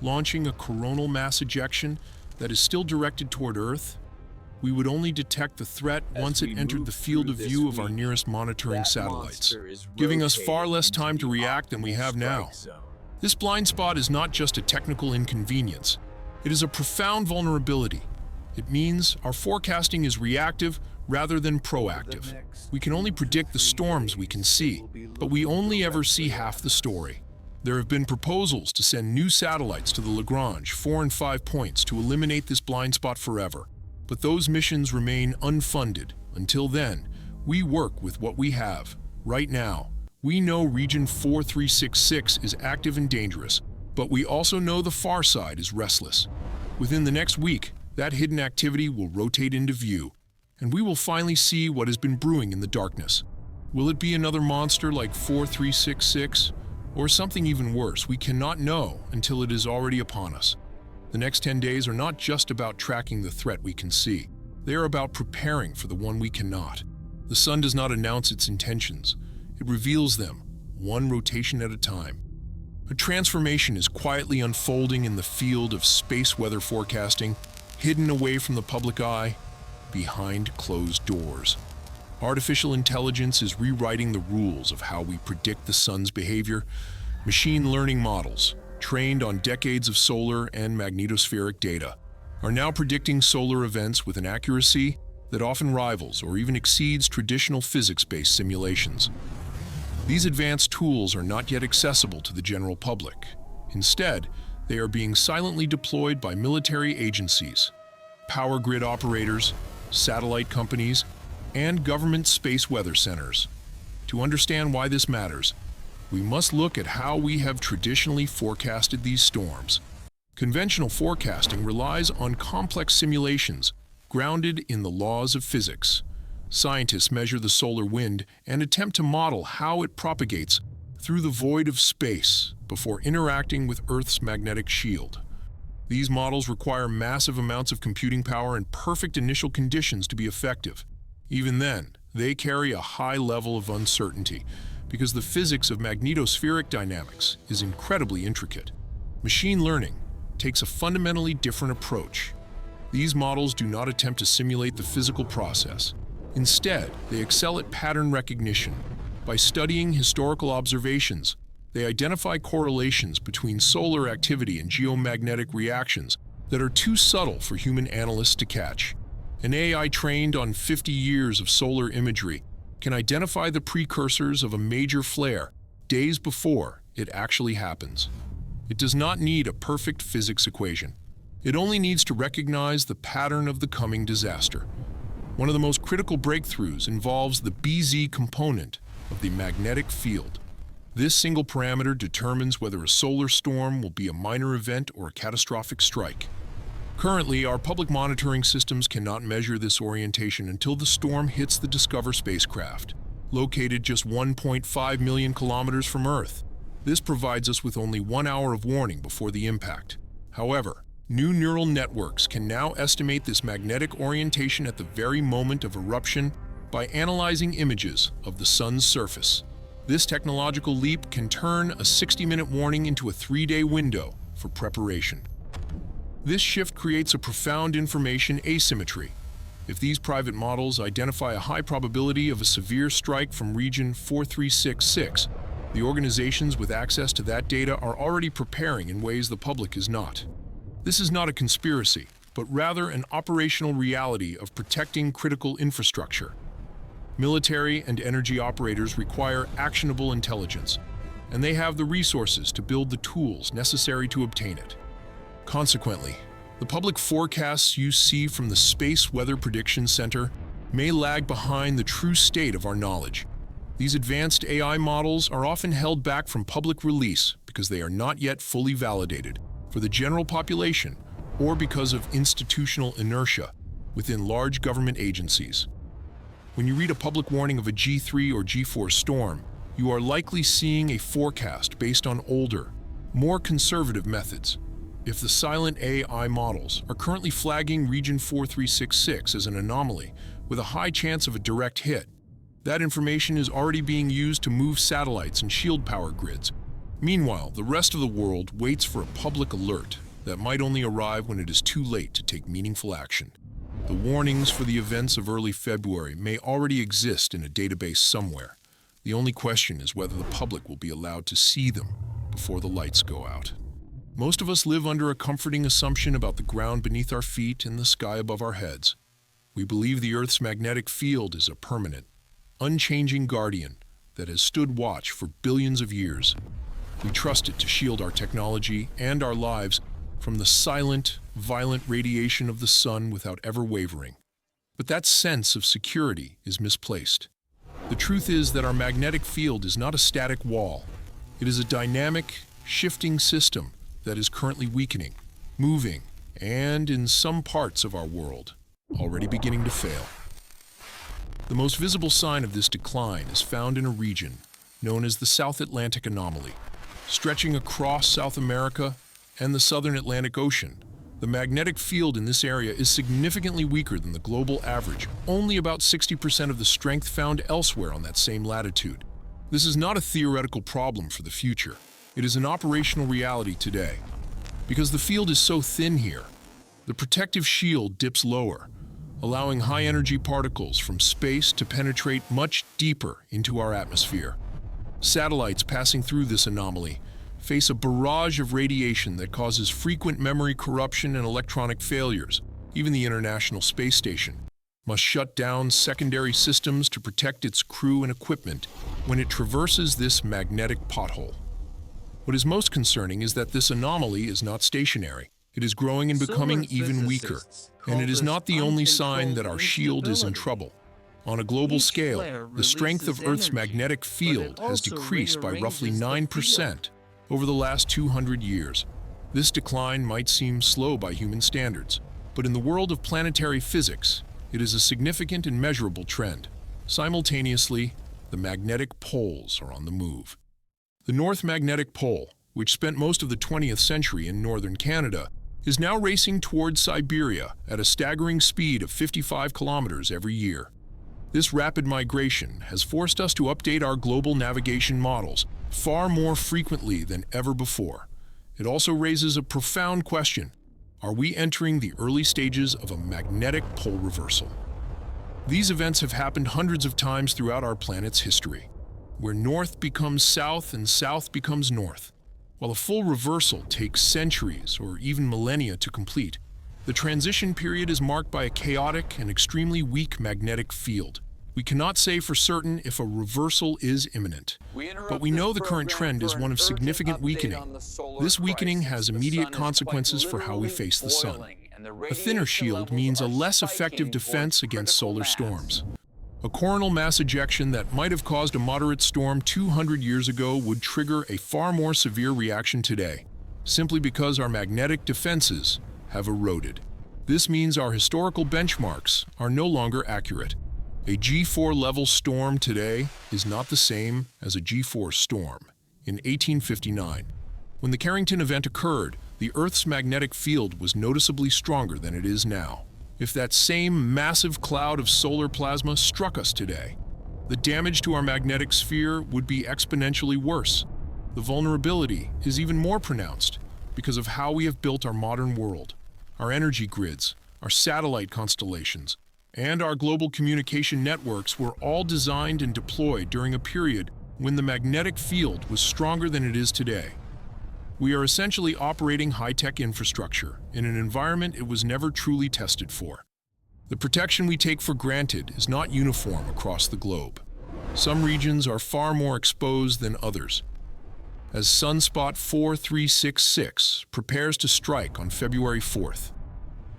launching a coronal mass ejection that is still directed toward Earth. We would only detect the threat once it entered the field of view of our nearest monitoring satellites, giving us far less time to react than we have now. This blind spot is not just a technical inconvenience, it is a profound vulnerability. It means our forecasting is reactive rather than proactive. We can only predict the storms we can see, but we only ever see half the story. There have been proposals to send new satellites to the Lagrange 4 and 5 points to eliminate this blind spot forever, but those missions remain unfunded. Until then, we work with what we have. Right now, we know region 4366 is active and dangerous, but we also know the far side is restless. Within the next week, that hidden activity will rotate into view, and we will finally see what has been brewing in the darkness. Will it be another monster like 4366, or something even worse? We cannot know until it is already upon us. The next 10 days are not just about tracking the threat we can see. They are about preparing for the one we cannot. The sun does not announce its intentions. It reveals them, one rotation at a time. A transformation is quietly unfolding in the field of space weather forecasting, hidden away from the public eye, behind closed doors. Artificial intelligence is rewriting the rules of how we predict the sun's behavior. Machine learning models, trained on decades of solar and magnetospheric data, are now predicting solar events with an accuracy that often rivals or even exceeds traditional physics-based simulations. These advanced tools are not yet accessible to the general public. Instead, they are being silently deployed by military agencies, power grid operators, satellite companies, and government space weather centers. To understand why this matters, we must look at how we have traditionally forecasted these storms. Conventional forecasting relies on complex simulations grounded in the laws of physics. Scientists measure the solar wind and attempt to model how it propagates through the void of space before interacting with Earth's magnetic shield. These models require massive amounts of computing power and perfect initial conditions to be effective. Even then, they carry a high level of uncertainty because the physics of magnetospheric dynamics is incredibly intricate. Machine learning takes a fundamentally different approach. These models do not attempt to simulate the physical process. Instead, they excel at pattern recognition. By studying historical observations, they identify correlations between solar activity and geomagnetic reactions that are too subtle for human analysts to catch. An AI trained on 50 years of solar imagery can identify the precursors of a major flare days before it actually happens. It does not need a perfect physics equation. It only needs to recognize the pattern of the coming disaster. One of the most critical breakthroughs involves the BZ component of the magnetic field. This single parameter determines whether a solar storm will be a minor event or a catastrophic strike. Currently, our public monitoring systems cannot measure this orientation until the storm hits the Discover spacecraft, located just 1.5 million kilometers from Earth. This provides us with only 1 hour of warning before the impact. However, new neural networks can now estimate this magnetic orientation at the very moment of eruption by analyzing images of the sun's surface. This technological leap can turn a 60-minute warning into a 3-day window for preparation. This shift creates a profound information asymmetry. If these private models identify a high probability of a severe strike from region 4366, the organizations with access to that data are already preparing in ways the public is not. This is not a conspiracy, but rather an operational reality of protecting critical infrastructure. Military and energy operators require actionable intelligence, and they have the resources to build the tools necessary to obtain it. Consequently, the public forecasts you see from the Space Weather Prediction Center may lag behind the true state of our knowledge. These advanced AI models are often held back from public release because they are not yet fully validated for the general population or because of institutional inertia within large government agencies. When you read a public warning of a G3 or G4 storm, you are likely seeing a forecast based on older, more conservative methods. If the silent AI models are currently flagging region 4366 as an anomaly with a high chance of a direct hit, that information is already being used to move satellites and shield power grids. Meanwhile, the rest of the world waits for a public alert that might only arrive when it is too late to take meaningful action. The warnings for the events of early February may already exist in a database somewhere. The only question is whether the public will be allowed to see them before the lights go out. Most of us live under a comforting assumption about the ground beneath our feet and the sky above our heads. We believe the Earth's magnetic field is a permanent, unchanging guardian that has stood watch for billions of years. We trust it to shield our technology and our lives from the silent, violent radiation of the sun without ever wavering. But that sense of security is misplaced. The truth is that our magnetic field is not a static wall. It is a dynamic, shifting system that is currently weakening, moving, and in some parts of our world, already beginning to fail. The most visible sign of this decline is found in a region known as the South Atlantic Anomaly. Stretching across South America and the southern Atlantic Ocean, the magnetic field in this area is significantly weaker than the global average, only about 60% of the strength found elsewhere on that same latitude. This is not a theoretical problem for the future. It is an operational reality today. Because the field is so thin here, the protective shield dips lower, allowing high-energy particles from space to penetrate much deeper into our atmosphere. Satellites passing through this anomaly face a barrage of radiation that causes frequent memory corruption and electronic failures. Even the International Space Station must shut down secondary systems to protect its crew and equipment when it traverses this magnetic pothole. What is most concerning is that this anomaly is not stationary. It is growing and becoming even weaker, and it is not the only sign that our shield is in trouble. On a global scale, the strength of Earth's magnetic field has decreased by roughly 9% over the last 200 years. This decline might seem slow by human standards, but in the world of planetary physics, it is a significant and measurable trend. Simultaneously, the magnetic poles are on the move. The North Magnetic Pole, which spent most of the 20th century in northern Canada, is now racing towards Siberia at a staggering speed of 55 kilometers every year. This rapid migration has forced us to update our global navigation models far more frequently than ever before. It also raises a profound question. Are we entering the early stages of a magnetic pole reversal? These events have happened hundreds of times throughout our planet's history, where north becomes south and south becomes north. While a full reversal takes centuries or even millennia to complete, the transition period is marked by a chaotic and extremely weak magnetic field. We cannot say for certain if a reversal is imminent, but we know the current trend is one of significant weakening. This weakening has immediate consequences for how we face the sun. A thinner shield means a less effective defense against solar storms. A coronal mass ejection that might have caused a moderate storm 200 years ago would trigger a far more severe reaction today, simply because our magnetic defenses have eroded. This means our historical benchmarks are no longer accurate. A G4 level storm today is not the same as a G4 storm in 1859. When the Carrington event occurred, the Earth's magnetic field was noticeably stronger than it is now. If that same massive cloud of solar plasma struck us today, the damage to our magnetic sphere would be exponentially worse. The vulnerability is even more pronounced because of how we have built our modern world. Our energy grids, our satellite constellations, and our global communication networks were all designed and deployed during a period when the magnetic field was stronger than it is today. We are essentially operating high-tech infrastructure in an environment it was never truly tested for. The protection we take for granted is not uniform across the globe. Some regions are far more exposed than others. As Sunspot AR4366 prepares to strike on February 4th,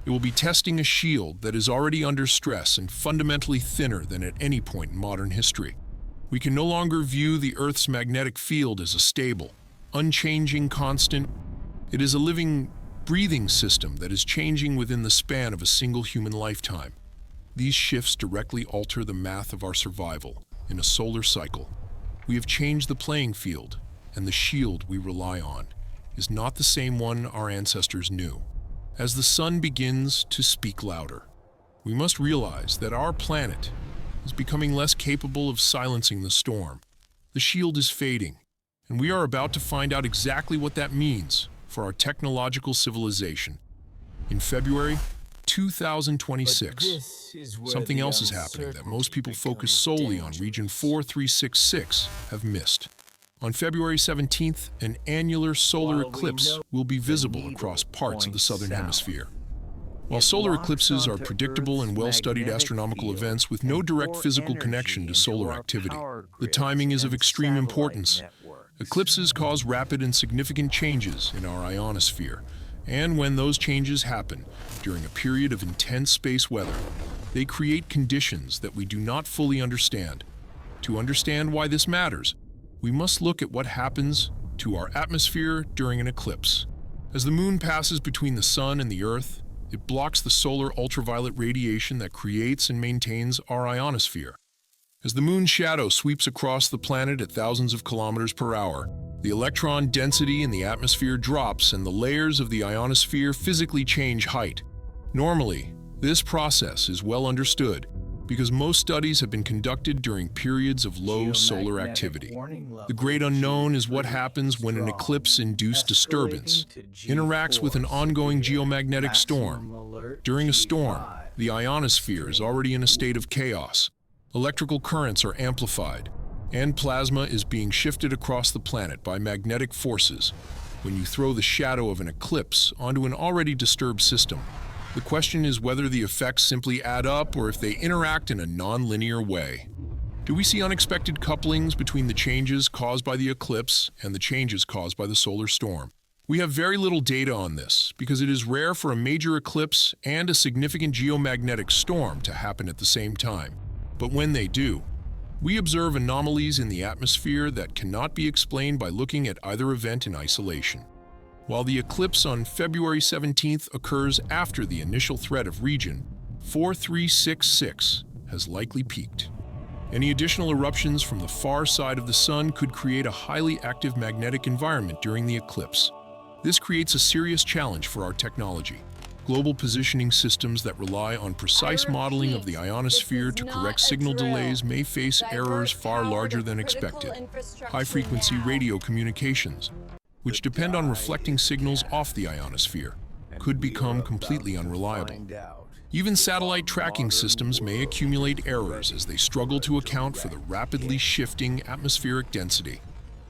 it will be testing a shield that is already under stress and fundamentally thinner than at any point in modern history. We can no longer view the Earth's magnetic field as a stable, unchanging constant. It is a living, breathing system that is changing within the span of a single human lifetime. These shifts directly alter the math of our survival in a solar cycle. We have changed the playing field, and the shield we rely on is not the same one our ancestors knew. As the sun begins to speak louder, we must realize that our planet is becoming less capable of silencing the storm. The shield is fading, and we are about to find out exactly what that means for our technological civilization. In February 2026, something else is happening that most people focused solely on region 4366 have missed. On February 17th, an annular solar eclipse will be visible across parts of the southern hemisphere. While solar eclipses are predictable and well-studied astronomical events with no direct physical connection to solar activity, the timing is of extreme importance. Eclipses cause rapid and significant changes in our ionosphere, and when those changes happen during a period of intense space weather, they create conditions that we do not fully understand. To understand why this matters, we must look at what happens to our atmosphere during an eclipse. As the moon passes between the sun and the Earth, it blocks the solar ultraviolet radiation that creates and maintains our ionosphere. As the moon's shadow sweeps across the planet at thousands of kilometers per hour, the electron density in the atmosphere drops and the layers of the ionosphere physically change height. Normally, this process is well understood, because most studies have been conducted during periods of low solar activity. The great unknown is what happens when an eclipse-induced disturbance interacts with an ongoing geomagnetic storm. During a storm, the ionosphere is already in a state of chaos. Electrical currents are amplified, and plasma is being shifted across the planet by magnetic forces. When you throw the shadow of an eclipse onto an already disturbed system, the question is whether the effects simply add up or if they interact in a non-linear way. Do we see unexpected couplings between the changes caused by the eclipse and the changes caused by the solar storm? We have very little data on this because it is rare for a major eclipse and a significant geomagnetic storm to happen at the same time. But when they do, we observe anomalies in the atmosphere that cannot be explained by looking at either event in isolation. While the eclipse on February 17th occurs after the initial threat of region 4366 has likely peaked. Any additional eruptions from the far side of the Sun could create a highly active magnetic environment during the eclipse. This creates a serious challenge for our technology. Global positioning systems that rely on precise modeling of the ionosphere to correct signal delays may face errors far larger than expected. High-frequency radio communications, which depend on reflecting signals off the ionosphere, could become completely unreliable. Even satellite tracking systems may accumulate errors as they struggle to account for the rapidly shifting atmospheric density.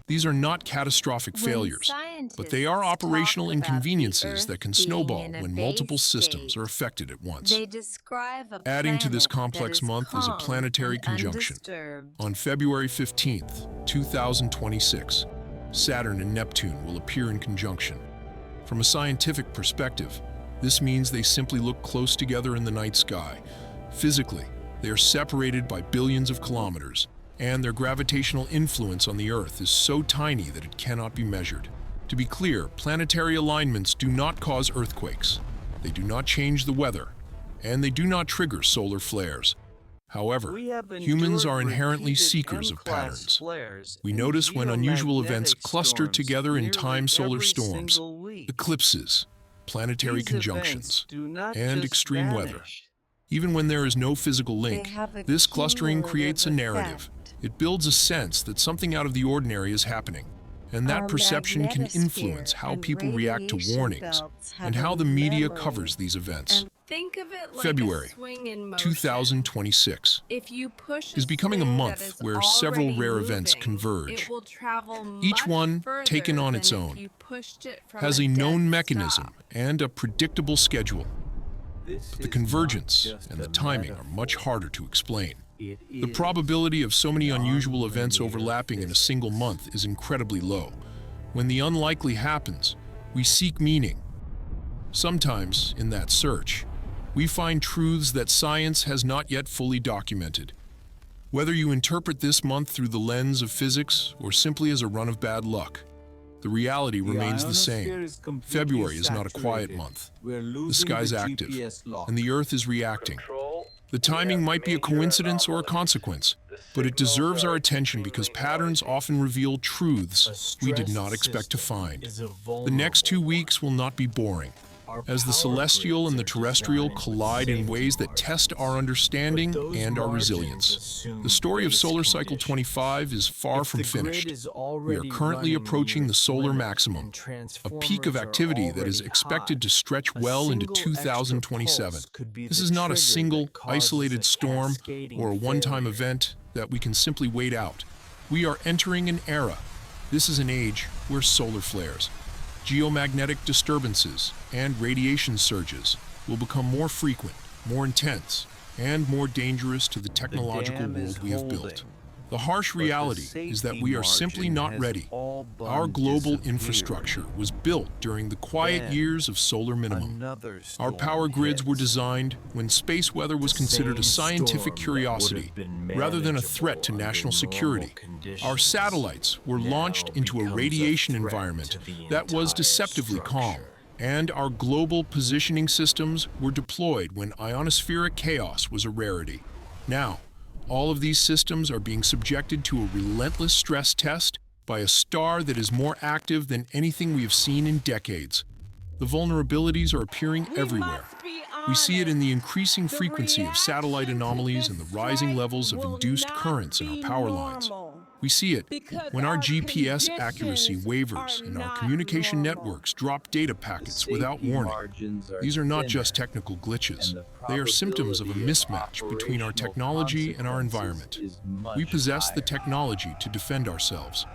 These are not catastrophic failures, but they are operational inconveniences that can snowball when multiple systems are affected at once. Adding to this complex month is a planetary conjunction. On February 15th, 2026, Saturn and Neptune will appear in conjunction. From a scientific perspective, this means they simply look close together in the night sky. Physically, they are separated by billions of kilometers, and their gravitational influence on the Earth is so tiny that it cannot be measured. To be clear, planetary alignments do not cause earthquakes. They do not change the weather, and they do not trigger solar flares. However, humans are inherently seekers of patterns. We notice when unusual events cluster together in time solar storms, eclipses, planetary conjunctions, and extreme weather. Even when there is no physical link, this clustering creates a narrative. It builds a sense that something out of the ordinary is happening, and that perception can influence how people react to warnings and how the media covers these events. February 2026 is becoming a month where several rare events converge. Each one, taken on its own, has a known mechanism and a predictable schedule. But the convergence and the timing are much harder to explain. The probability of so many unusual events overlapping in a single month is incredibly low. When the unlikely happens, we seek meaning. Sometimes, in that search, we find truths that science has not yet fully documented. Whether you interpret this month through the lens of physics or simply as a run of bad luck, the reality remains the same. February is not a quiet month. The sky's active, and the Earth is reacting. The timing might be a coincidence or a consequence, but it deserves our attention because patterns often reveal truths we did not expect to find. The next 2 weeks will not be boring, as the celestial and the terrestrial collide in ways that test our understanding and our resilience. The story of Solar Cycle 25 is far from finished. We are currently approaching the solar maximum, a peak of activity that is expected to stretch well into 2027. This is not a single, isolated storm or a one-time event that we can simply wait out. We are entering an era. This is an age where solar flares, geomagnetic disturbances, and radiation surges will become more frequent, more intense, and more dangerous to the technological world we have built. The harsh reality is that we are simply not ready. Our global infrastructure was built during the quiet years of solar minimum. Our power grids were designed when space weather was considered a scientific curiosity rather than a threat to national security. Our satellites were launched into a radiation environment that was deceptively calm, and our global positioning systems were deployed when ionospheric chaos was a rarity. Now, all of these systems are being subjected to a relentless stress test by a star that is more active than anything we have seen in decades. The vulnerabilities are appearing everywhere. We see it in the increasing frequency of satellite anomalies and the rising levels of induced currents in our power lines. We see it when our GPS accuracy wavers and our communication networks drop data packets without warning. These are not just technical glitches. They are symptoms of a mismatch between our technology and our environment. We possess the technology to defend ourselves.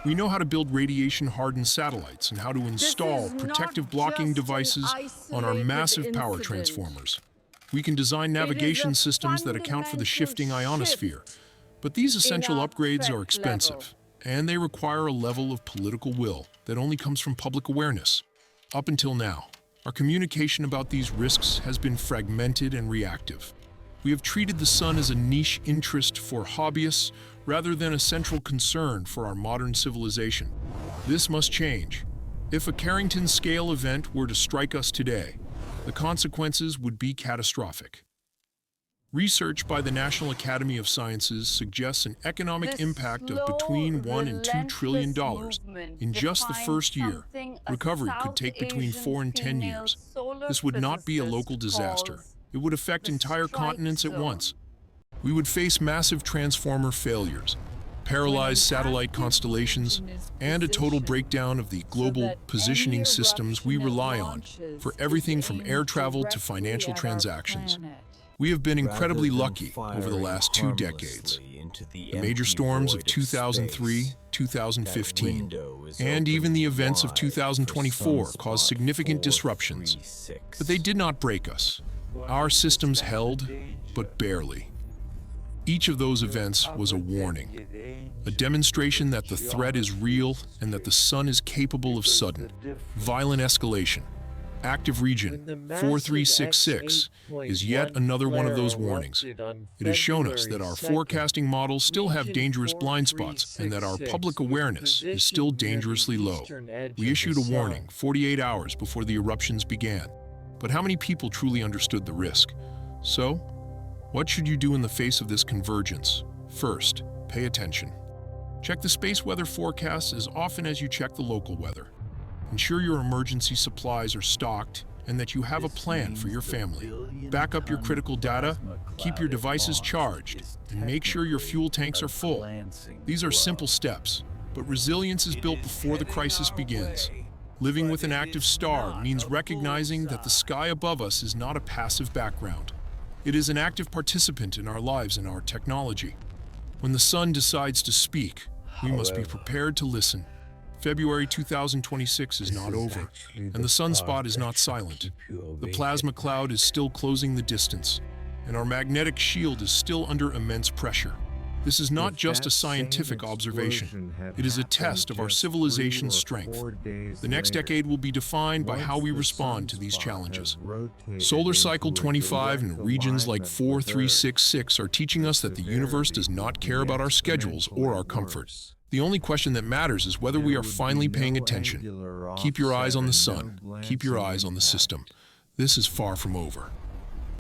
We know how to build radiation-hardened satellites and how to install protective blocking devices on our massive power transformers. We can design navigation systems that account for the shifting ionosphere. But these essential upgrades are expensive, and they require a level of political will that only comes from public awareness. Up until now, our communication about these risks has been fragmented and reactive. We have treated the sun as a niche interest for hobbyists rather than a central concern for our modern civilization. This must change. If a Carrington-scale event were to strike us today, the consequences would be catastrophic. Research by the National Academy of Sciences suggests an economic impact of between $1 and $2 trillion in just the first year. Recovery could take between 4 and 10 years. This would not be a local disaster. It would affect entire continents at once. We would face massive transformer failures, paralyzed satellite constellations, and a total breakdown of the global positioning systems we rely on for everything from air travel to financial transactions. We have been incredibly lucky over the last 2 decades. The major storms of 2003, 2015, and even the events of 2024 caused significant disruptions. But they did not break us. Our systems held, but barely. Each of those events was a warning, a demonstration that the threat is real and that the sun is capable of sudden, violent escalation. Active region 4366 is yet another one of those warnings. It has shown us that our forecasting models still have dangerous blind spots and that our public awareness is still dangerously low. We issued a warning 48 hours before the eruptions began. But how many people truly understood the risk? So, what should you do in the face of this convergence? First, pay attention. Check the space weather forecasts as often as you check the local weather. Ensure your emergency supplies are stocked and that you have a plan for your family. Back up your critical data, keep your devices charged, and make sure your fuel tanks are full. These are simple steps, but resilience is built before the crisis begins. Living with an active star means recognizing that the sky above us is not a passive background. It is an active participant in our lives and our technology. When the sun decides to speak, we must be prepared to listen. February 2026 is not over, and the sunspot is not silent. The plasma cloud is still closing the distance, and our magnetic shield is still under immense pressure. This is not just a scientific observation. It is a test of our civilization's strength. The next decade will be defined by how we respond to these challenges. Solar Cycle 25 and regions like 4366 are teaching us that the universe does not care about our schedules or our comfort. The only question that matters is whether we are finally paying attention. Keep your eyes on the sun. Keep your eyes on the system. This is far from over.